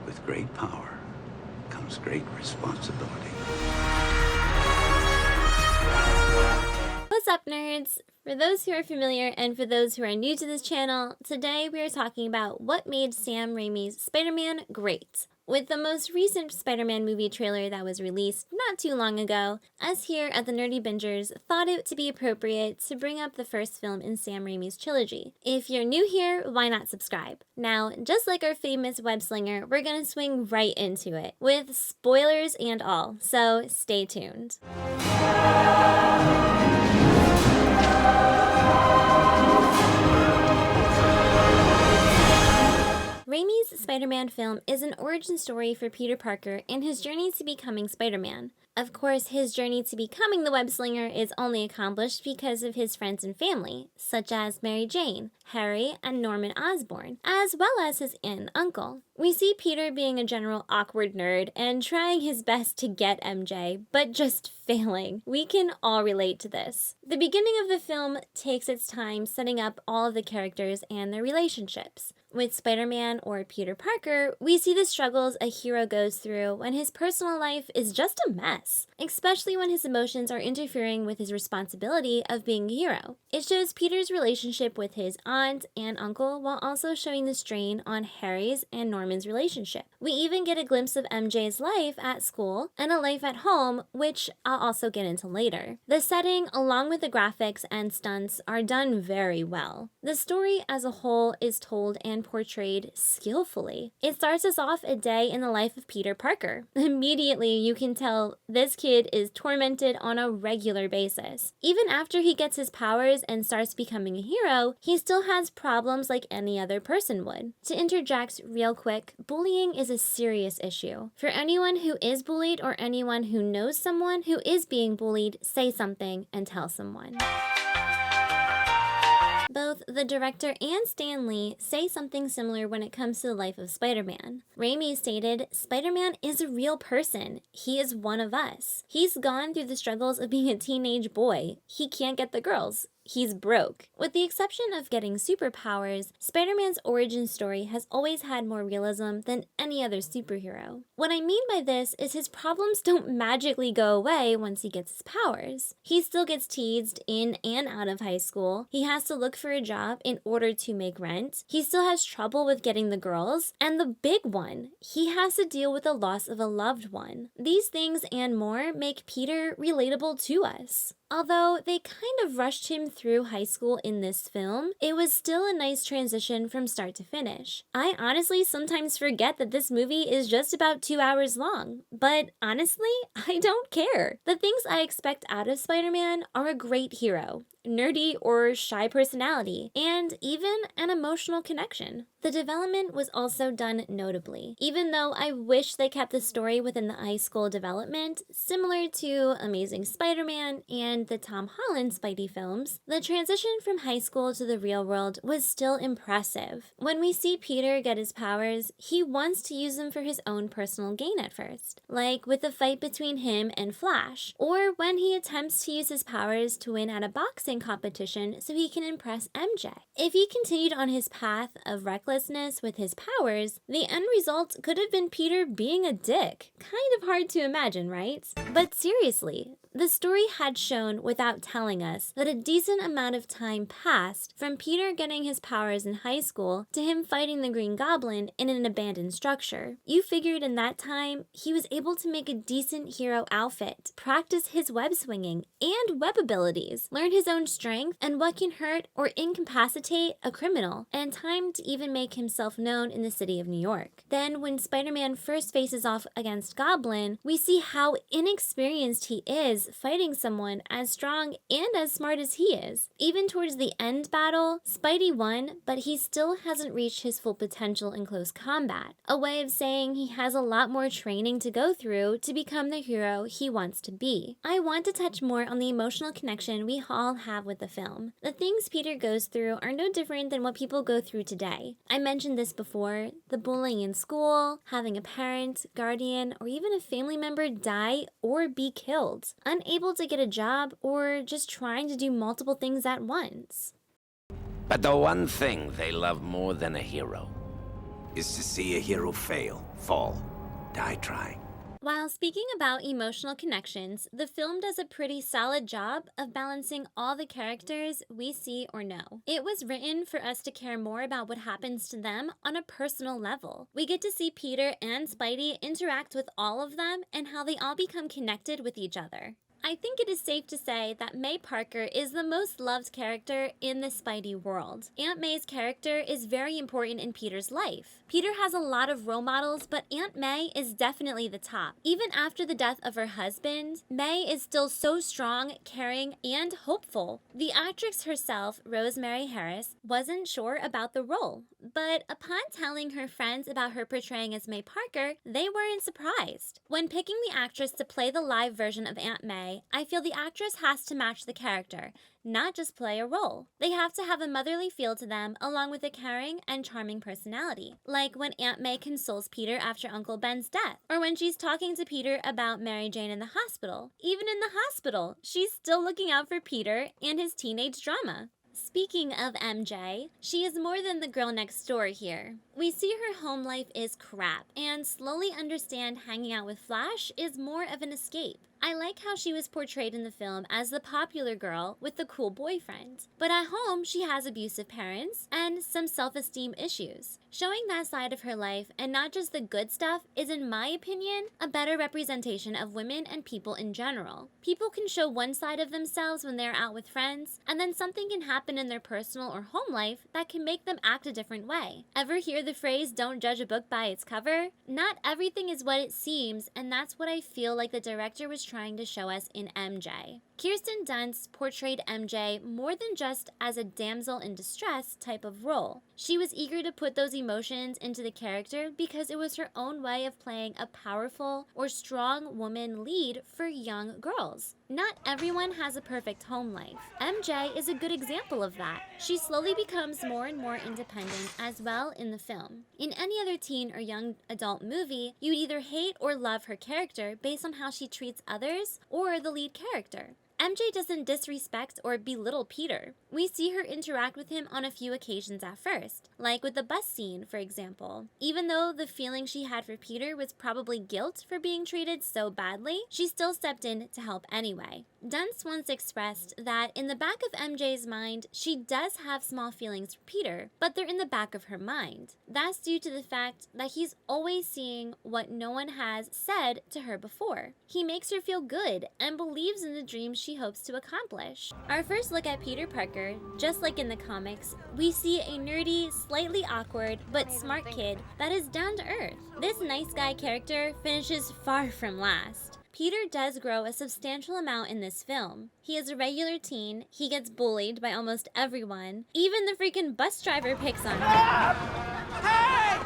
With great power comes great responsibility. What's up, nerds? For those who are familiar and for those who are new to this channel, today we are talking about what made Sam Raimi's Spider-Man great. With the most recent Spider-Man movie trailer that was released not too long ago, us here at the Nerdy Bingers thought it to be appropriate to bring up the first film in Sam Raimi's trilogy. If you're new here, why not subscribe? Now, just like our famous web slinger, we're gonna swing right into it, with spoilers and all, so stay tuned. Raimi's Spider-Man film is an origin story for Peter Parker and his journey to becoming Spider-Man. Of course, his journey to becoming the web slinger is only accomplished because of his friends and family, such as Mary Jane, Harry, and Norman Osborn, as well as his aunt and uncle. We see Peter being a general awkward nerd and trying his best to get MJ, but just failing. We can all relate to this. The beginning of the film takes its time setting up all of the characters and their relationships. With Spider-Man or Peter Parker, we see the struggles a hero goes through when his personal life is just a mess, especially when his emotions are interfering with his responsibility of being a hero. It shows Peter's relationship with his aunt and uncle while also showing the strain on Harry's and Norman's relationship. We even get a glimpse of MJ's life at school and a life at home, which I'll also get into later. The setting, along with the graphics and stunts, are done very well. The story as a whole is told and portrayed skillfully. It starts us off a day in the life of Peter Parker. Immediately, you can tell this kid is tormented on a regular basis. Even after he gets his powers and starts becoming a hero, he still has problems like any other person would. To interject real quick, bullying is a serious issue. For anyone who is bullied or anyone who knows someone who is being bullied, say something and tell someone. Both the director and Stan Lee say something similar when it comes to the life of Spider-Man. Raimi stated, "Spider-Man is a real person. He is one of us. He's gone through the struggles of being a teenage boy. He can't get the girls. He's broke." With the exception of getting superpowers, Spider-Man's origin story has always had more realism than any other superhero. What I mean by this is his problems don't magically go away once he gets his powers. He still gets teased in and out of high school. He has to look for a job in order to make rent. He still has trouble with getting the girls. And the big one, he has to deal with the loss of a loved one. These things and more make Peter relatable to us. Although they kind of rushed him through high school in this film, it was still a nice transition from start to finish. I honestly sometimes forget that this movie is just about 2 hours long, but honestly, I don't care. The things I expect out of Spider-Man are a great hero, nerdy or shy personality, and even an emotional connection. The development was also done notably. Even though I wish they kept the story within the high school development, similar to Amazing Spider-Man and the Tom Holland Spidey films, the transition from high school to the real world was still impressive. When we see Peter get his powers, he wants to use them for his own personal gain at first, like with the fight between him and Flash, or when he attempts to use his powers to win at a boxing competition so he can impress MJ. If he continued on his path of recklessness with his powers, the end result could have been Peter being a dick. Kind of hard to imagine, right? But seriously, the story had shown without telling us that a decent amount of time passed from Peter getting his powers in high school to him fighting the Green Goblin in an abandoned structure. You figured in that time, he was able to make a decent hero outfit, practice his web swinging and web abilities, learn his own strength and what can hurt or incapacitate a criminal, and time to even make himself known in the city of New York. Then when Spider-Man first faces off against Goblin, we see how inexperienced he is fighting someone as strong and as smart as he is. Even towards the end battle, Spidey won, but he still hasn't reached his full potential in close combat. A way of saying he has a lot more training to go through to become the hero he wants to be. I want to touch more on the emotional connection we all have with the film. The things Peter goes through are no different than what people go through today. I mentioned this before, the bullying in school, having a parent, guardian, or even a family member die or be killed, unable to get a job, or just trying to do multiple things at once. But the one thing they love more than a hero is to see a hero fail, fall, die trying. While speaking about emotional connections, the film does a pretty solid job of balancing all the characters we see or know. It was written for us to care more about what happens to them on a personal level. We get to see Peter and Spidey interact with all of them and how they all become connected with each other. I think it is safe to say that May Parker is the most loved character in the Spidey world. Aunt May's character is very important in Peter's life. Peter has a lot of role models, but Aunt May is definitely the top. Even after the death of her husband, May is still so strong, caring, and hopeful. The actress herself, Rosemary Harris, wasn't sure about the role, but upon telling her friends about her portraying as May Parker, they weren't surprised. When picking the actress to play the live version of Aunt May, I feel the actress has to match the character, not just play a role. They have to have a motherly feel to them along with a caring and charming personality. Like when Aunt May consoles Peter after Uncle Ben's death, or when she's talking to Peter about Mary Jane in the hospital. Even in the hospital, she's still looking out for Peter and his teenage drama. Speaking of MJ, she is more than the girl next door here. We see her home life is crap, and slowly understand hanging out with Flash is more of an escape. I like how she was portrayed in the film as the popular girl with the cool boyfriend, but at home she has abusive parents and some self-esteem issues. Showing that side of her life and not just the good stuff is, in my opinion, a better representation of women and people in general. People can show one side of themselves when they're out with friends, and then something can happen in their personal or home life that can make them act a different way. Ever hear the phrase, "Don't judge a book by its cover"? Not everything is what it seems, and that's what I feel like the director was trying to show us in MJ. Kirsten Dunst portrayed MJ more than just as a damsel in distress type of role. She was eager to put those emotions into the character because it was her own way of playing a powerful or strong woman lead for young girls. Not everyone has a perfect home life. MJ is a good example of that. She slowly becomes more and more independent as well in the film. In any other teen or young adult movie, you'd either hate or love her character based on how she treats others or the lead character. MJ doesn't disrespect or belittle Peter. We see her interact with him on a few occasions at first, like with the bus scene, for example. Even though the feeling she had for Peter was probably guilt for being treated so badly, she still stepped in to help anyway. Dunst once expressed that in the back of MJ's mind, she does have small feelings for Peter, but they're in the back of her mind. That's due to the fact that he's always seeing what no one has said to her before. He makes her feel good and believes in the dreams she hopes to accomplish. Our first look at Peter Parker, just like in the comics, we see a nerdy, slightly awkward, but smart kid that is down to earth. This nice guy character finishes far from last. Peter does grow a substantial amount in this film. He is a regular teen, he gets bullied by almost everyone, even the freaking bus driver picks on him.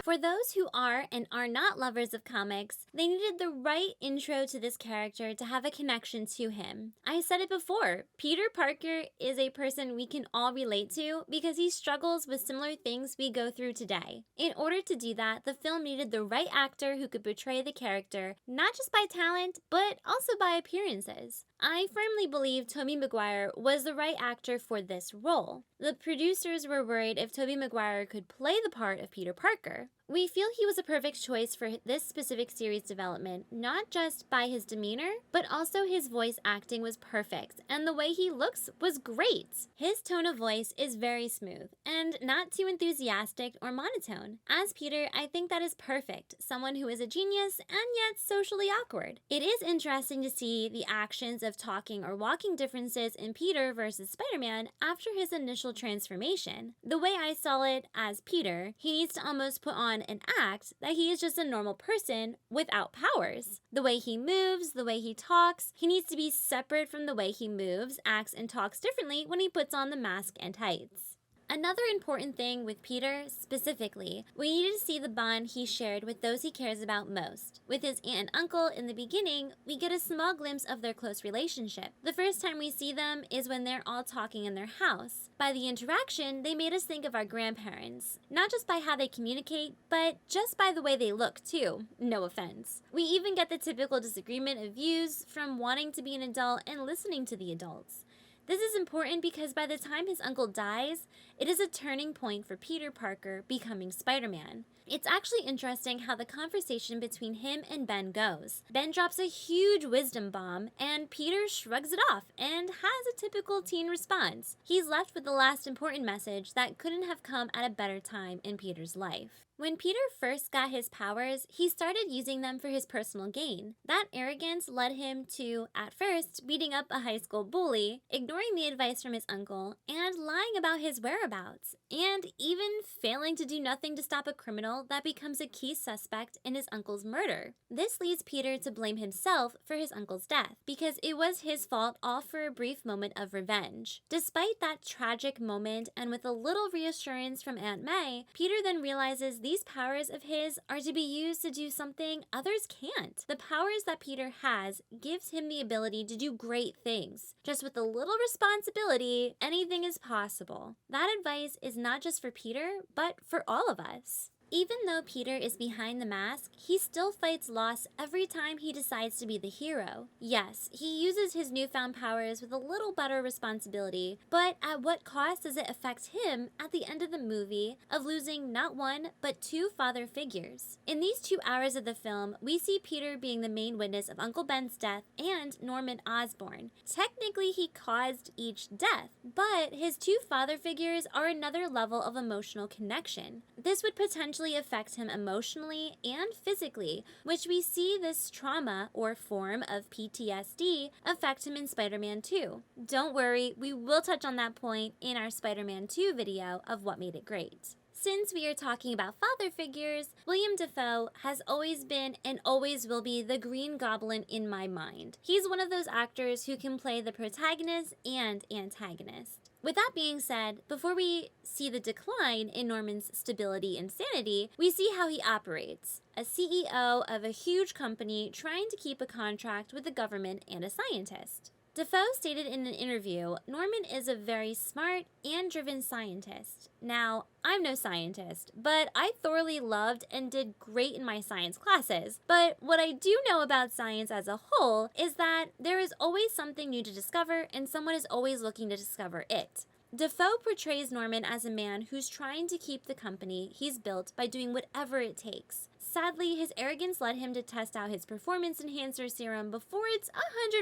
For those who are and are not lovers of comics, they needed the right intro to this character to have a connection to him. I said it before, Peter Parker is a person we can all relate to because he struggles with similar things we go through today. In order to do that, the film needed the right actor who could portray the character, not just by talent, but also by appearances. I firmly believe Tobey Maguire was the right actor for this role. The producers were worried if Tobey Maguire could play the part of Peter Parker. We feel he was a perfect choice for this specific series development, not just by his demeanor, but also his voice acting was perfect, and the way he looks was great. His tone of voice is very smooth, and not too enthusiastic or monotone. As Peter, I think that is perfect, someone who is a genius and yet socially awkward. It is interesting to see the actions of talking or walking differences in Peter versus Spider-Man after his initial transformation. The way I saw it as Peter, he needs to almost put on an act that he is just a normal person without powers. The way he moves, the way he talks, he needs to be separate from the way he moves, acts, and talks differently when he puts on the mask and tights. Another important thing with Peter, specifically, we needed to see the bond he shared with those he cares about most. With his aunt and uncle in the beginning, we get a small glimpse of their close relationship. The first time we see them is when they're all talking in their house. By the interaction, they made us think of our grandparents, not just by how they communicate, but just by the way they look too, no offense. We even get the typical disagreement of views from wanting to be an adult and listening to the adults. This is important because by the time his uncle dies, it is a turning point for Peter Parker becoming Spider-Man. It's actually interesting how the conversation between him and Ben goes. Ben drops a huge wisdom bomb, and Peter shrugs it off and has a typical teen response. He's left with the last important message that couldn't have come at a better time in Peter's life. When Peter first got his powers, he started using them for his personal gain. That arrogance led him to, at first, beating up a high school bully, ignoring the advice from his uncle, and lying about his whereabouts, and even failing to do nothing to stop a criminal that becomes a key suspect in his uncle's murder. This leads Peter to blame himself for his uncle's death, because it was his fault all for a brief moment of revenge. Despite that tragic moment, and with a little reassurance from Aunt May, Peter then realizes these powers of his are to be used to do something others can't. The powers that Peter has gives him the ability to do great things. Just with a little responsibility, anything is possible. That advice is not just for Peter, but for all of us. Even though Peter is behind the mask, he still fights loss every time he decides to be the hero. Yes, he uses his newfound powers with a little better responsibility, but at what cost does it affect him at the end of the movie of losing not one, but two father figures? In these 2 hours of the film, we see Peter being the main witness of Uncle Ben's death and Norman Osborn. Technically, he caused each death, but his 2 father figures are another level of emotional connection. This would potentially affect him emotionally and physically, which we see this trauma or form of PTSD affect him in Spider-Man 2. Don't worry, we will touch on that point in our Spider-Man 2 video of what made it great. Since we are talking about father figures, William Dafoe has always been and always will be the Green Goblin in my mind. He's one of those actors who can play the protagonist and antagonist. With that being said, before we see the decline in Norman's stability and sanity, we see how he operates. A CEO of a huge company trying to keep a contract with the government and a scientist. Dafoe stated in an interview, Norman is a very smart and driven scientist. Now, I'm no scientist, but I thoroughly loved and did great in my science classes. But what I do know about science as a whole is that there is always something new to discover and someone is always looking to discover it. Dafoe portrays Norman as a man who's trying to keep the company he's built by doing whatever it takes. Sadly, his arrogance led him to test out his performance enhancer serum before it's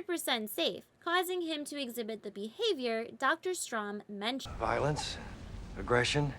100% safe, causing him to exhibit the behavior Dr. Strom mentioned. Violence, aggression,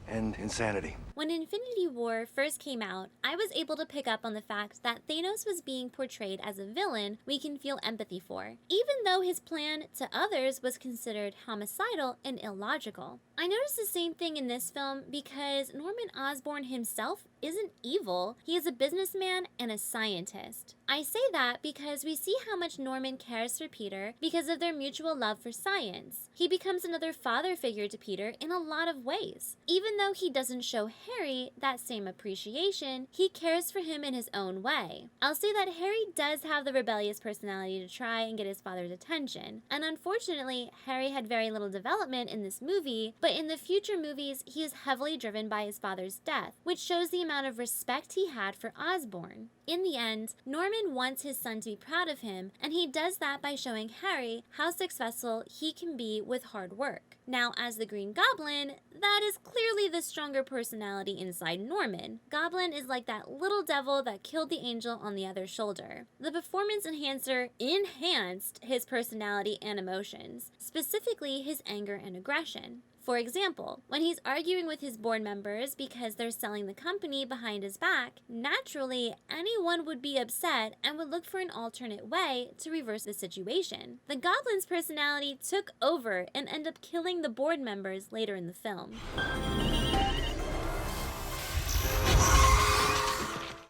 and insanity. When Infinity War first came out, I was able to pick up on the fact that Thanos was being portrayed as a villain we can feel empathy for, even though his plan to others was considered homicidal and illogical. I noticed the same thing in this film because Norman Osborn himself isn't evil. He is a businessman and a scientist. I say that because we see how much Norman cares for Peter because of their mutual love for science. He becomes another father figure to Peter in a lot of ways. Even though he doesn't show Harry that same appreciation, he cares for him in his own way. I'll say that Harry does have the rebellious personality to try and get his father's attention, and unfortunately, Harry had very little development in this movie, but in the future movies, he is heavily driven by his father's death, which shows the amount of respect he had for Osborn. In the end, Norman wants his son to be proud of him, and he does that by showing Harry how successful he can be with hard work. Now, as the Green Goblin, that is clearly the stronger personality inside Norman. Goblin is like that little devil that killed the angel on the other shoulder. The performance enhancer enhanced his personality and emotions, specifically his anger and aggression. For example, when he's arguing with his board members because they're selling the company behind his back, naturally, anyone would be upset and would look for an alternate way to reverse the situation. The Goblin's personality took over and ended up killing the board members later in the film.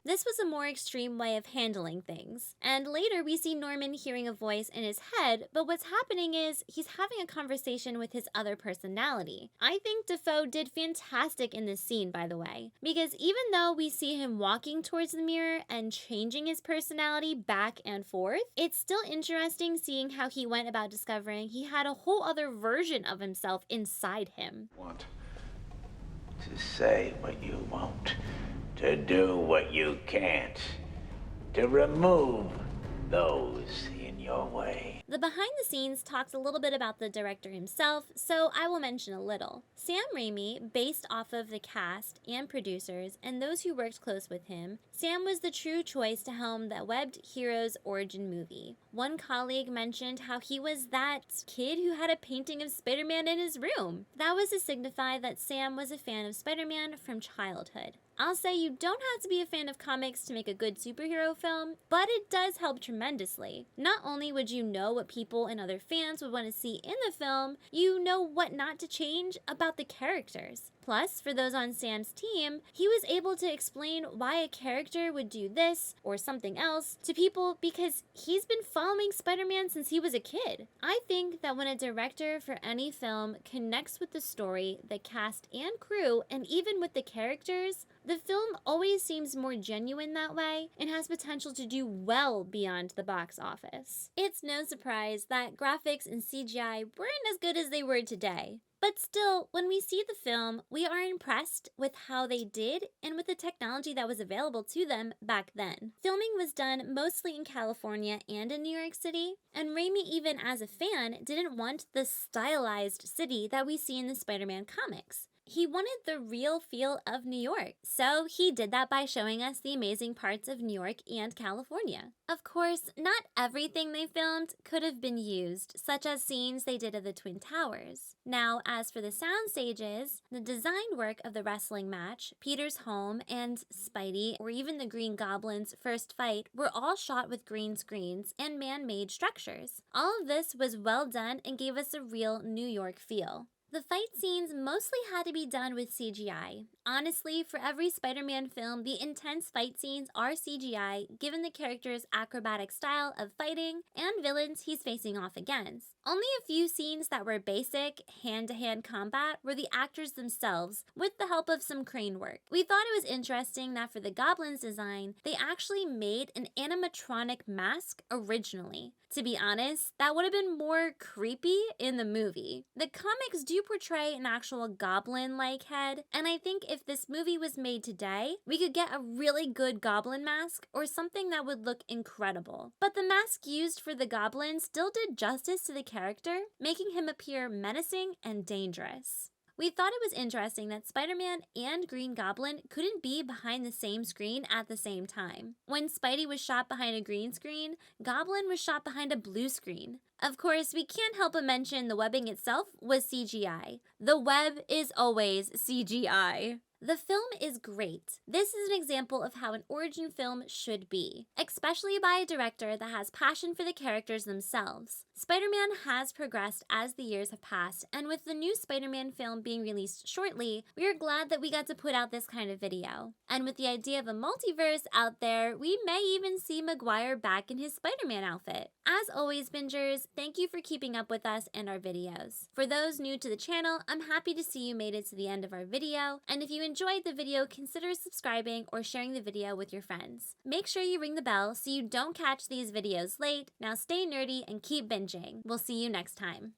This was a more extreme way of handling things. And later we see Norman hearing a voice in his head, but what's happening is he's having a conversation with his other personality. I think Dafoe did fantastic in this scene, by the way, because even though we see him walking towards the mirror and changing his personality back and forth, it's still interesting seeing how he went about discovering he had a whole other version of himself inside him. Want to say what you won't. To do what you can't, to remove those in your way. The behind the scenes talks a little bit about the director himself, so I will mention a little. Sam Raimi, based off of the cast and producers and those who worked close with him, Sam was the true choice to helm the webbed hero's origin movie. One colleague mentioned how he was that kid who had a painting of Spider-Man in his room. That was to signify that Sam was a fan of Spider-Man from childhood. I'll say you don't have to be a fan of comics to make a good superhero film, but it does help tremendously. Not only would you know what people and other fans would want to see in the film, you know what not to change about the characters. Plus, for those on Sam's team, he was able to explain why a character would do this or something else to people because he's been following Spider-Man since he was a kid. I think that when a director for any film connects with the story, the cast and crew, and even with the characters, the film always seems more genuine that way and has potential to do well beyond the box office. It's no surprise that graphics and CGI weren't as good as they were today. But still, when we see the film, we are impressed with how they did and with the technology that was available to them back then. Filming was done mostly in California and in New York City, and Raimi, even as a fan, didn't want the stylized city that we see in the Spider-Man comics. He wanted the real feel of New York, so he did that by showing us the amazing parts of New York and California. Of course, not everything they filmed could have been used, such as scenes they did of the Twin Towers. Now, as for the sound stages, the design work of the wrestling match, Peter's home, and Spidey, or even the Green Goblin's first fight were all shot with green screens and man-made structures. All of this was well done and gave us a real New York feel. The fight scenes mostly had to be done with CGI. Honestly, for every Spider-Man film, the intense fight scenes are CGI given the character's acrobatic style of fighting and villains he's facing off against. Only a few scenes that were basic, hand-to-hand combat were the actors themselves, with the help of some crane work. We thought it was interesting that for the Goblin's design, they actually made an animatronic mask originally. To be honest, that would have been more creepy in the movie. The comics do portray an actual goblin-like head, and I think if this movie was made today, we could get a really good goblin mask or something that would look incredible. But the mask used for the goblin still did justice to the character, making him appear menacing and dangerous. We thought it was interesting that Spider-Man and Green Goblin couldn't be behind the same screen at the same time. When Spidey was shot behind a green screen, Goblin was shot behind a blue screen. Of course, we can't help but mention the webbing itself was CGI. The web is always CGI. The film is great. This is an example of how an origin film should be, especially by a director that has passion for the characters themselves. Spider-Man has progressed as the years have passed, and with the new Spider-Man film being released shortly, we are glad that we got to put out this kind of video. And with the idea of a multiverse out there, we may even see Maguire back in his Spider-Man outfit. As always, bingers, thank you for keeping up with us and our videos. For those new to the channel, I'm happy to see you made it to the end of our video, and if you enjoyed the video, consider subscribing or sharing the video with your friends. Make sure you ring the bell so you don't catch these videos late. Now stay nerdy and keep binging. We'll see you next time.